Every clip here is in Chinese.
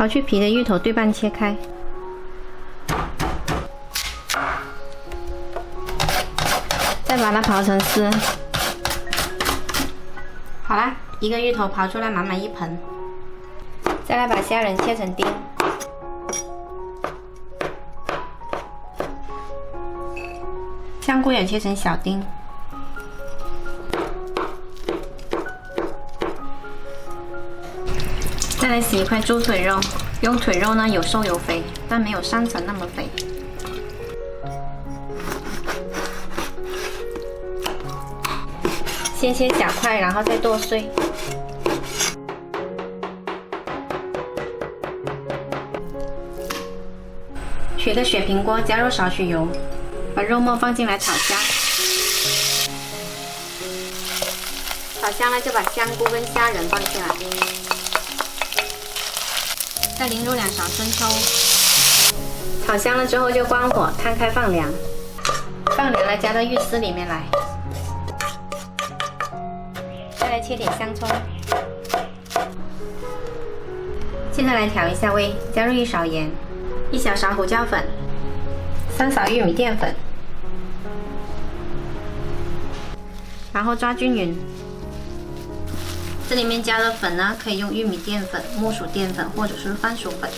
刨去皮的芋头对半切开，再把它刨成丝。好啦，一个芋头刨出来满满一盆。再来把虾仁切成丁，香菇也切成小丁。再来洗一块猪腿肉，用腿肉呢有瘦有肥，但没有上层那么肥。先切小块，然后再剁碎。取个雪平锅，加入少许油，把肉末放进来炒香。炒香了就把香菇跟虾仁放进来。再淋入2勺生抽，炒香了之后就关火，摊开放凉。放凉了加到芋丝里面来，再来切点香葱。接着来调一下味，加入1勺盐，1小勺胡椒粉，3勺玉米淀粉，然后抓均匀。这里面加的粉呢，可以用玉米淀粉、木薯淀粉或者是番薯粉。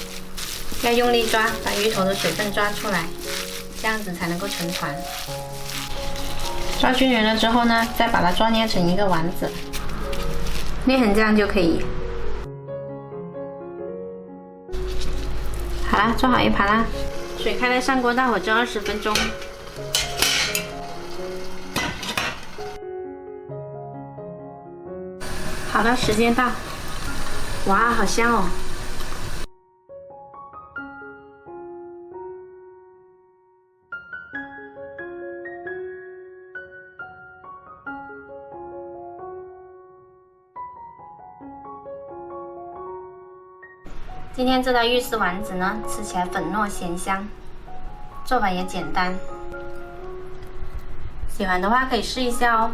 要用力抓，把芋头的水分抓出来，这样子才能够成团。抓均匀了之后呢，再把它抓捏成一个丸子，捏成这样就可以。好啦，做好一盘啦。水开了，上锅大火蒸20分钟。好了，时间到。哇，好香哦！今天这道芋丝丸子呢，吃起来粉糯咸香，做法也简单。喜欢的话可以试一下哦。